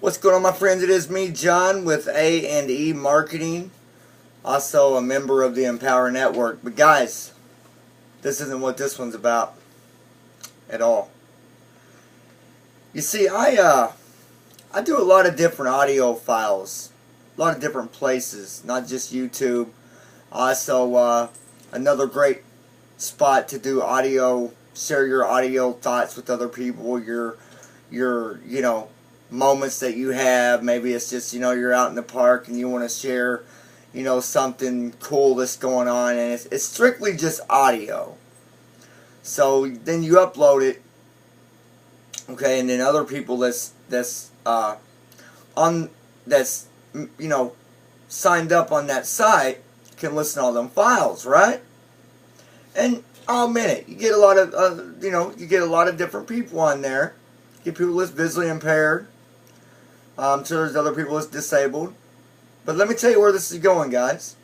What's going on, my friends? It is me, John, with A&E Marketing, also a member of the Empower Network. But guys, this isn't what this one's about at all. You see, I do a lot of different audio files, a lot of different places, not just YouTube. Also, another great spot to do audio, share your audio thoughts with other people, your moments that you have. Maybe it's just, you're out in the park and you want to share, something cool that's going on, and it's strictly just audio. So then you upload it, okay, and then other people that's signed up on that site can listen to all them files, right? And I'll admit it, you get a lot of you get a lot of different people on there. You get people that's visually impaired. So there's other people that's disabled. But let me tell you where this is going, guys.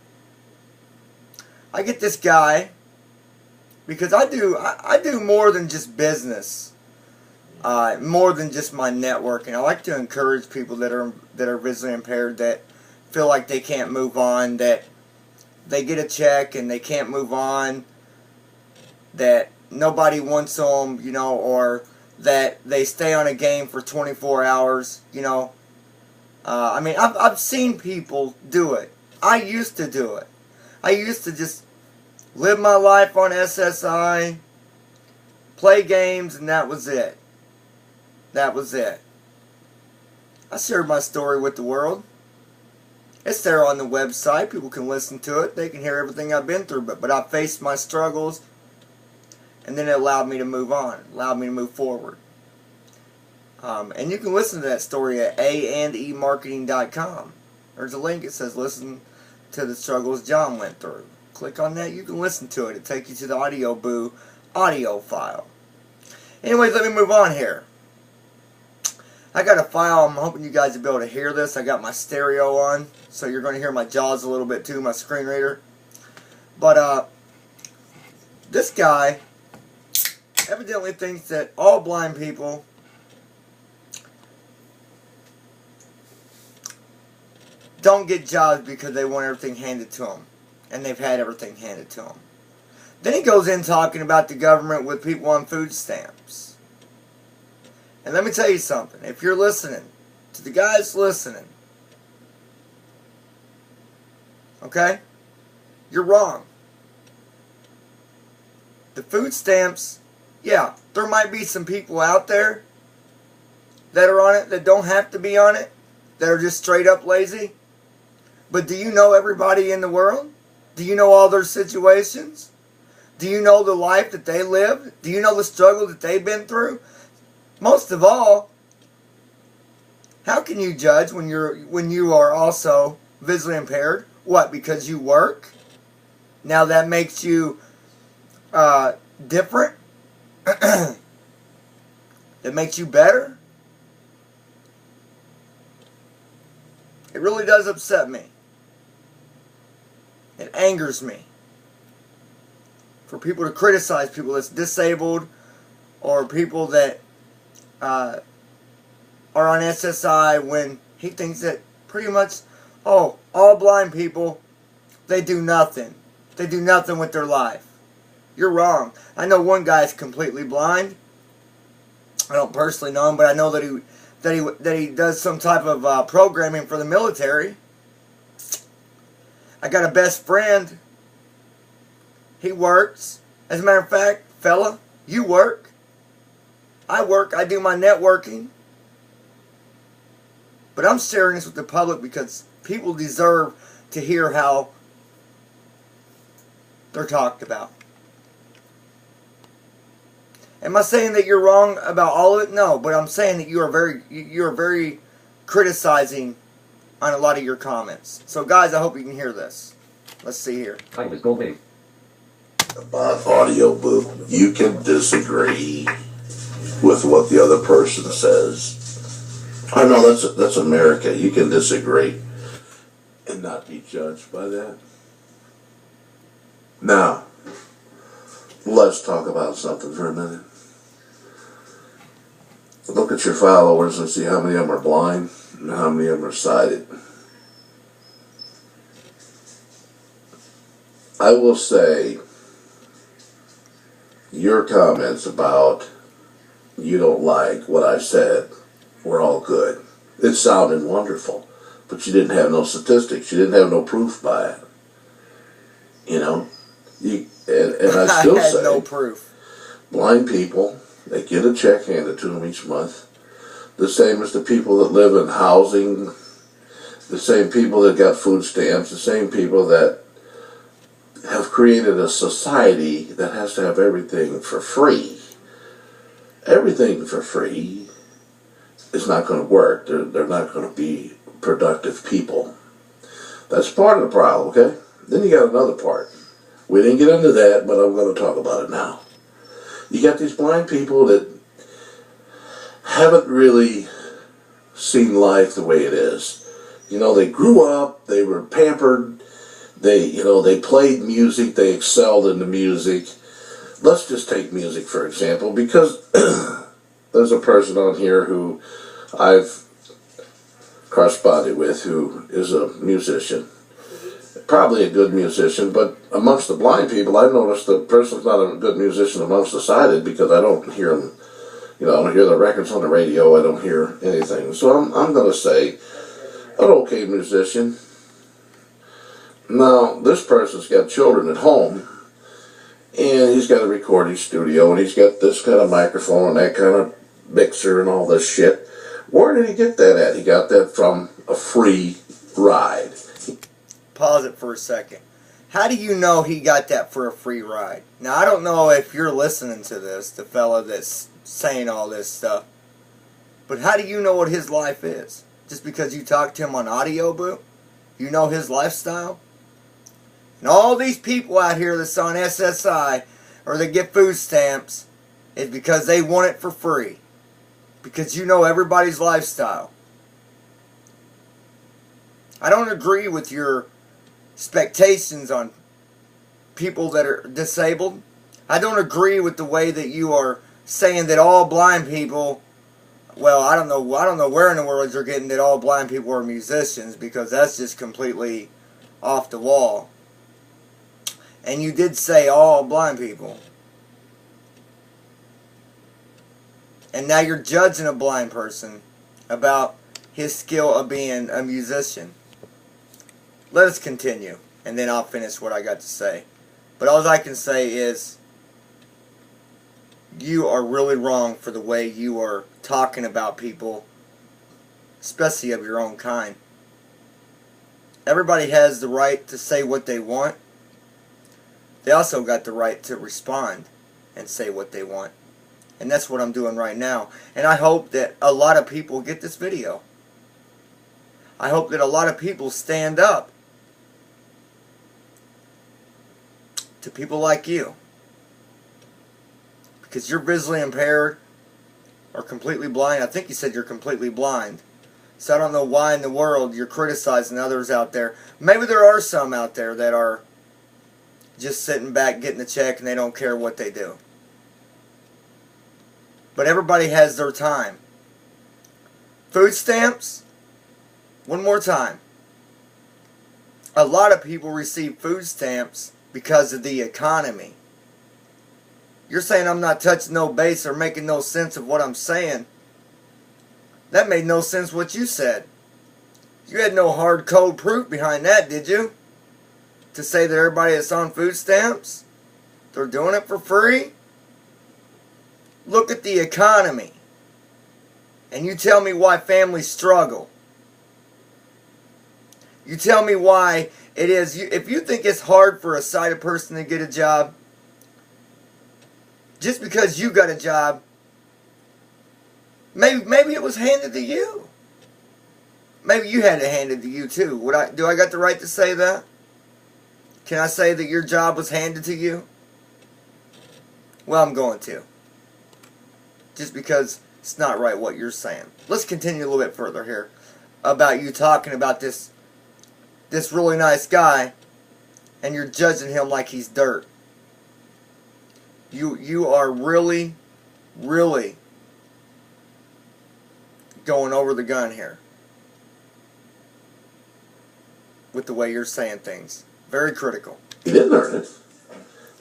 I get this guy because I do more than just business, more than just my networking. I like to encourage people that are visually impaired, that feel like they can't move on, that they get a check and they can't move on, that nobody wants them, or that they stay on a game for 24 hours, I mean, I've seen people do it. I used to do it. I used to just live my life on SSI, play games, and that was it. That was it. I shared my story with the world. It's there on the website. People can listen to it. They can hear everything I've been through. But I faced my struggles, and then it allowed me to move on. Allowed me to move forward. And you can listen to that story at aemarketing.com. There's a link. It says listen to the struggles John went through. Click on that. You can listen to it. It'll take you to the Audio Boo audio file. Anyways, let me move on here. I got a file. I'm hoping you guys will be able to hear this. I got my stereo on, so you're going to hear my jaws a little bit too, my screen reader. But this guy evidently thinks that all blind people don't get jobs because they want everything handed to them, and they've had everything handed to them. Then he goes in talking about the government with people on food stamps. And let me tell you something. If you're listening, to the guys listening, okay, you're wrong. The food stamps, yeah, there might be some people out there that are on it that don't have to be on it, that are just straight up lazy. But do you know everybody in the world? Do you know all their situations? Do you know the life that they lived? Do you know the struggle that they've been through? Most of all, how can you judge when you are also visually impaired? What, because you work? Now that makes you different? That makes you better? It really does upset me. It angers me for people to criticize people that's disabled, or people that are on SSI, when he thinks that pretty much, all blind people, they do nothing. They do nothing with their life. You're wrong. I know one guy's completely blind. I don't personally know him, but I know that he does some type of programming for the military. I got a best friend. He works. As a matter of fact, fella, you work. I work. I do my networking. But I'm sharing this with the public because people deserve to hear how they're talked about. Am I saying that you're wrong about all of it? No, but I'm saying that you are very criticizing on a lot of your comments. So guys, I hope you can hear this. Let's see here. About Audio Boo, you can disagree with what the other person says. I know that's America. You can disagree and not be judged by that. Now, let's talk about something for a minute. Look at your followers and see how many of them are blind and how many of them are sighted. I will say, your comments about you don't like what I said were all good. It sounded wonderful, but you didn't have no statistics. You didn't have no proof by it. You know, and I still I had say, no proof. blind people, they get a check handed to them each month. The same as the people that live in housing, the same people that got food stamps, the same people that have created a society that has to have everything for free. Everything for free is not going to work. They're not going to be productive people. That's part of the problem, okay? Then you got another part. We didn't get into that, but I'm going to talk about it now. You got these blind people that haven't really seen life the way it is. You know, they grew up, they were pampered, they played music, they excelled in the music. Let's just take music, for example, because there's a person on here who I've corresponded with who is a musician. Probably a good musician, but amongst the blind people, I've noticed the person's not a good musician amongst the sighted because I don't hear them. I don't hear the records on the radio. I don't hear anything. So I'm going to say an okay musician. Now, this person's got children at home, and he's got a recording studio, and he's got this kind of microphone and that kind of mixer and all this shit. Where did he get that at? He got that from a free ride. Pause it for a second. How do you know he got that for a free ride? Now, I don't know if you're listening to this, the fella that's saying all this stuff, but how do you know what his life is? Just because you talked to him on audio, boo? You know his lifestyle? And all these people out here that's on SSI or that get food stamps is because they want it for free. Because you know everybody's lifestyle. I don't agree with your expectations on people that are disabled. I don't agree with the way that you are saying that all blind people, well, I don't know where in the world you're getting that all blind people are musicians, because that's just completely off the wall. And you did say all blind people. And now you're judging a blind person about his skill of being a musician. Let us continue, and then I'll finish what I got to say. But all I can say is, you are really wrong for the way you are talking about people, especially of your own kind. Everybody has the right to say what they want. They also got the right to respond and say what they want. And that's what I'm doing right now. And I hope that a lot of people get this video. I hope that a lot of people stand up to people like you. Because you're visually impaired or completely blind. I think you said you're completely blind. So I don't know why in the world you're criticizing others out there. Maybe there are some out there that are just sitting back getting a check and they don't care what they do. But everybody has their time. Food stamps, one more time. A lot of people receive food stamps because of the economy. You're saying I'm not touching no base or making no sense of what I'm saying. That made no sense what you said. You had no hard code proof behind that, did you? To say that everybody that's on food stamps, they're doing it for free? Look at the economy. And you tell me why families struggle. You tell me why it is. If you think it's hard for a sighted person to get a job, just because you got a job, maybe it was handed to you. Maybe you had it handed to you too. Do I got the right to say that? Can I say that your job was handed to you? Well, I'm going to. Just because it's not right what you're saying. Let's continue a little bit further here about you talking about this really nice guy, and you're judging him like he's dirt. You are really, really going over the gun here. with the way you're saying things. Very critical. He didn't earn it.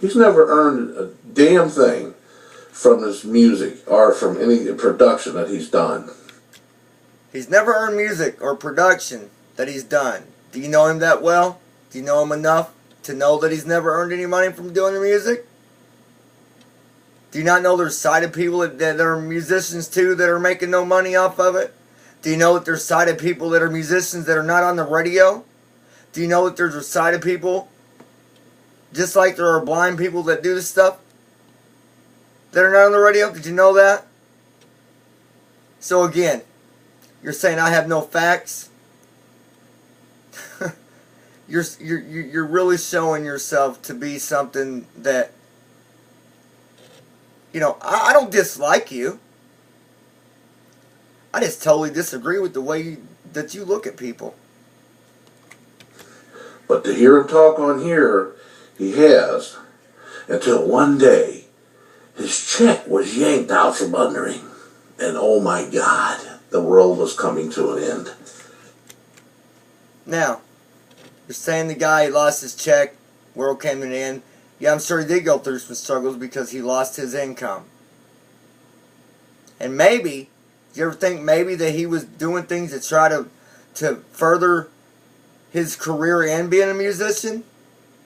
He's never earned a damn thing from his music or from any production that he's done. He's never earned music or production that he's done. Do you know him that well? Do you know him enough to know that he's never earned any money from doing the music? Do you not know there's sighted people that are musicians too that are making no money off of it? Do you know that there's sighted people that are musicians that are not on the radio? Do you know that there's sighted people, just like there are blind people that do this stuff, that are not on the radio? Did you know that? So again, you're saying I have no facts? You're really showing yourself to be something that, you know, I don't dislike you. I just totally disagree with the way that you look at people. But to hear him talk on here, he has, until one day, his check was yanked out from under him. And oh my God, the world was coming to an end. Now, you're saying the guy lost his check, world came to an end. Yeah, I'm sure he did go through some struggles because he lost his income. And maybe, do you ever think maybe that he was doing things to try to further his career and being a musician?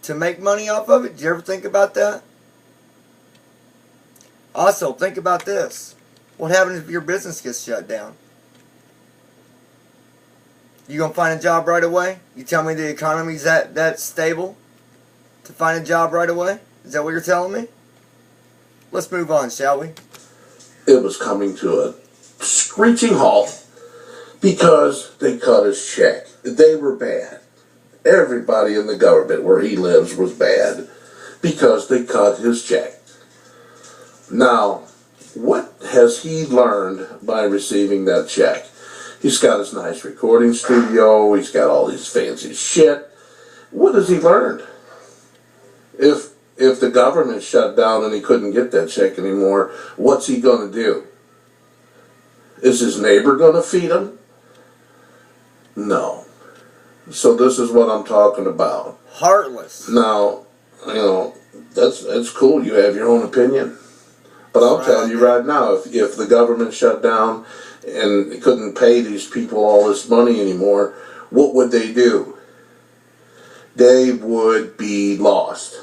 To make money off of it? Do you ever think about that? Also, think about this. What happens if your business gets shut down? You gonna find a job right away? You tell me the economy's that stable to find a job right away? Is that what you're telling me? Let's move on, shall we? It was coming to a screeching halt because they cut his check. They were bad. Everybody in the government where he lives was bad because they cut his check. Now, what has he learned by receiving that check? He's got his nice recording studio. He's got all these fancy shit. What has he learned? If the government shut down and he couldn't get that check anymore, what's he going to do? Is his neighbor going to feed him? No. So this is what I'm talking about. Heartless. Now, you know, that's cool. You have your own opinion. But I'll tell you right now, if the government shut down and couldn't pay these people all this money anymore, what would they do? They would be lost.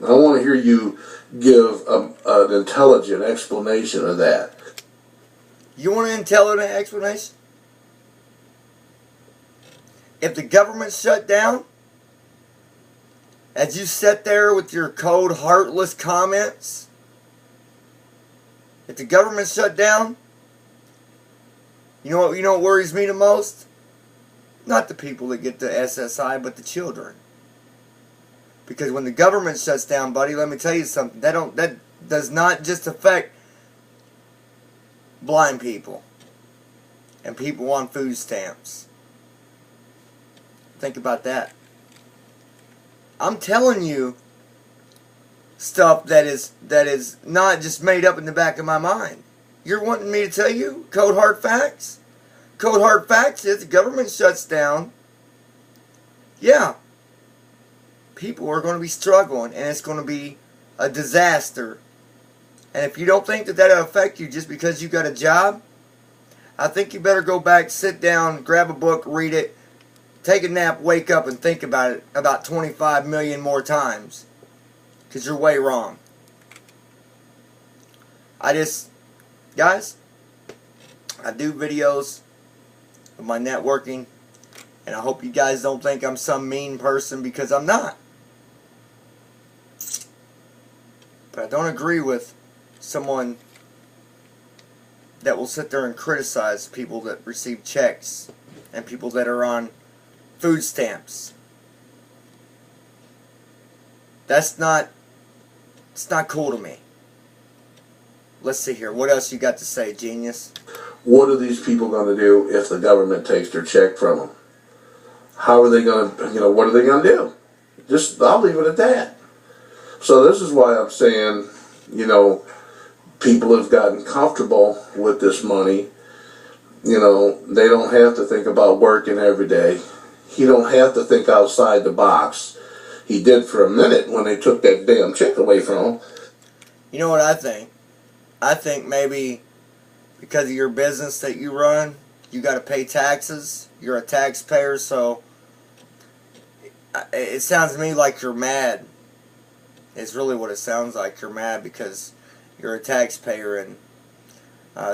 I want to hear you give an intelligent explanation of that. You want an intelligent explanation? If the government shut down, as you sit there with your cold, heartless comments, if the government shut down, you know what worries me the most? Not the people that get the SSI, but the children. Because when the government shuts down, buddy, let me tell you something. That does not just affect blind people and people on food stamps. Think about that. I'm telling you stuff that is not just made up in the back of my mind. You're wanting me to tell you cold hard facts? Cold hard facts is the government shuts down. Yeah. People are going to be struggling and it's going to be a disaster. And if you don't think that that'll affect you just because you got a job, I think you better go back, sit down, grab a book, read it, take a nap, wake up, and think about it about 25 million more times. Because you're way wrong. Guys, I do videos of my networking, and I hope you guys don't think I'm some mean person, because I'm not. But I don't agree with someone that will sit there and criticize people that receive checks and people that are on food stamps. It's not cool to me. Let's see here. What else you got to say, genius? What are these people going to do if the government takes their check from them? How are they going to, what are they going to do? I'll leave it at that. So this is why I'm saying, people have gotten comfortable with this money. They don't have to think about working every day. He don't have to think outside the box. He did for a minute when they took that damn chick away from him. You know what I think? I think maybe because of your business that you run, you got to pay taxes. You're a taxpayer, so it sounds to me like you're mad. It's really what it sounds like. You're mad because you're a taxpayer and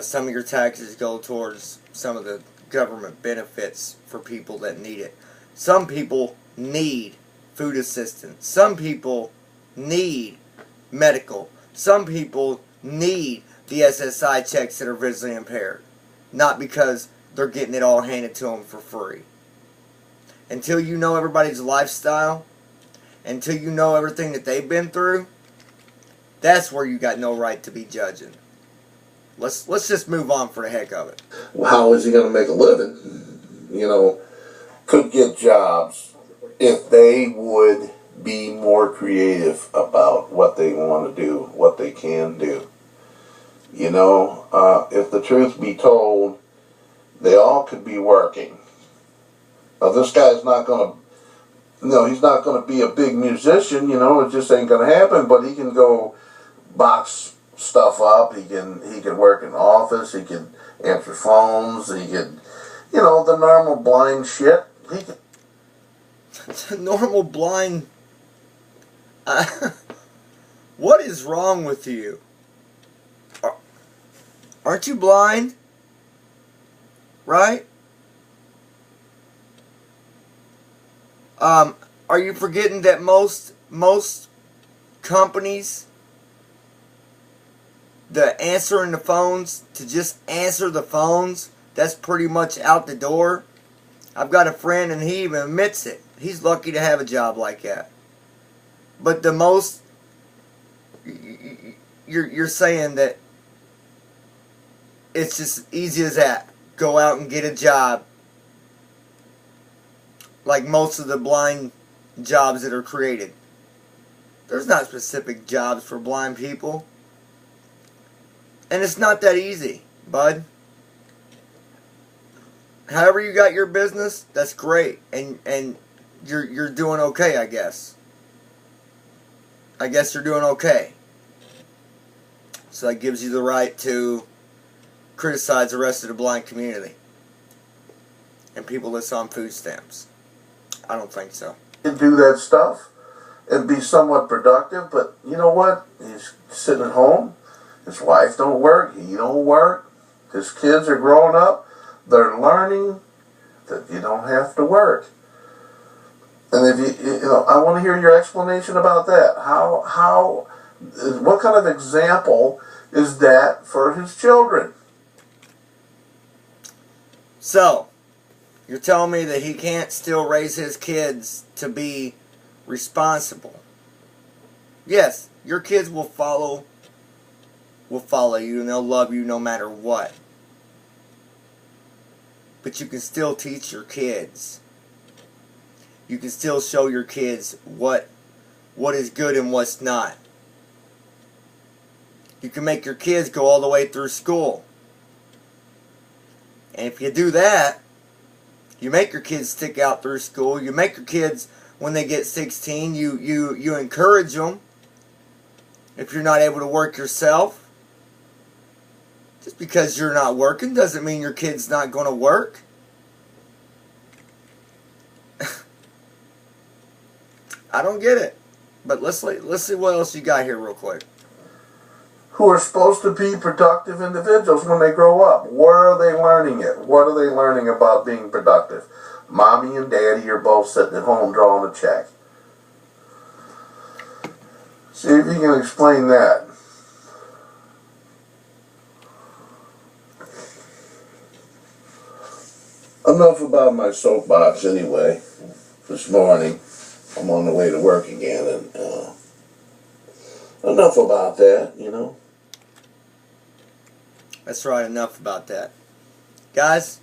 some of your taxes go towards some of the government benefits for people that need it. Some people need food assistance. Some people need medical. Some people need the SSI checks that are visually impaired. Not because they're getting it all handed to them for free. Until you know everybody's lifestyle, until you know everything that they've been through, that's where you got no right to be judging. Let's just move on for the heck of it. How is he going to make a living? You know, could get jobs if they would be more creative about what they want to do, what they can do. You know, if the truth be told, they all could be working. Now, this guy's not going to, he's not going to be a big musician, it just ain't going to happen, but he can go box stuff up, he can work in the office, he can answer phones, he can, the normal blind shit. He can. Normal blind. What is wrong with you? Aren't you blind? Right? Are you forgetting that most companies, the answering the phones, to just answer the phones, that's pretty much out the door? I've got a friend and he even admits it. He's lucky to have a job like that. But the most, you're saying that it's just easy as that. Go out and get a job. Like most of the blind jobs that are created. There's not specific jobs for blind people. And it's not that easy, bud. However you got your business, that's great. And you're doing okay, I guess. I guess you're doing okay. So that gives you the right to criticize the rest of the blind community. And people that's on food stamps. I don't think so. Do that stuff and be somewhat productive, but you know what? He's sitting at home. His wife don't work. He don't work. His kids are growing up. They're learning that you don't have to work. And if I want to hear your explanation about that. What kind of example is that for his children? So, you're telling me that he can't still raise his kids to be responsible. Yes, your kids will follow you and they'll love you no matter what. But you can still teach your kids. You can still show your kids what is good and what's not. You can make your kids go all the way through school. And if you do that, you make your kids stick out through school. You make your kids, when they get 16, you encourage them. If you're not able to work yourself, just because you're not working doesn't mean your kid's not going to work. I don't get it. But let's see what else you got here real quick. Who are supposed to be productive individuals when they grow up. Where are they learning it? What are they learning about being productive? Mommy and Daddy are both sitting at home drawing a check. See if you can explain that. Enough about my soapbox anyway. This morning, I'm on the way to work again, and enough about that, That's right, enough about that. Guys,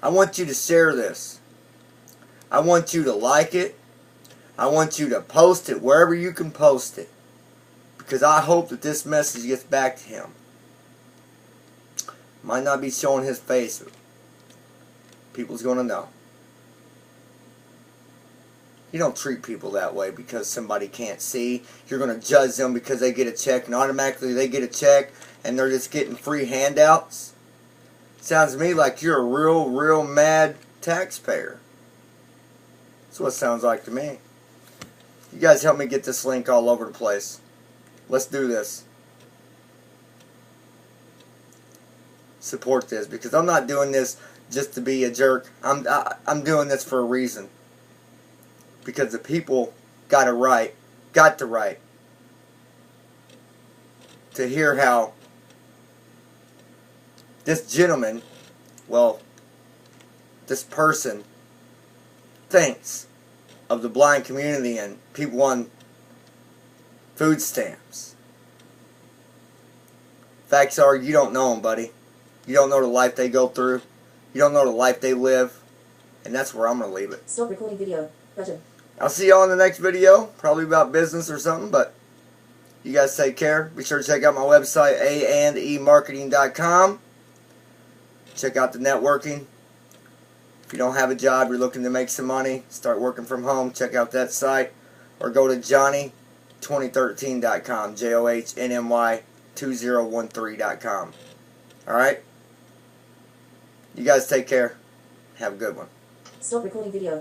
I want you to share this. I want you to like it. I want you to post it wherever you can post it. Because I hope that this message gets back to him. Might not be showing his face. People's going to know. You don't treat people that way because somebody can't see. You're going to judge them because they get a check and automatically they get a check and they're just getting free handouts. Sounds to me like you're a real mad taxpayer. That's what it sounds like to me. You guys help me get this link all over the place. Let's do this. Support this because I'm not doing this just to be a jerk. I'm doing this for a reason. Because the people got the right to hear how this gentleman, well, this person thinks of the blind community and people on food stamps. Facts are, you don't know them, buddy. You don't know the life they go through. You don't know the life they live. And that's where I'm going to leave it. Stop recording video. Gotcha. I'll see y'all in the next video, probably about business or something, but you guys take care. Be sure to check out my website, aandemarketing.com. Check out the networking. If you don't have a job, you're looking to make some money, start working from home, check out that site. Or go to johnny2013.com, JOHNMY2013.com. Alright? You guys take care. Have a good one. Stop recording video.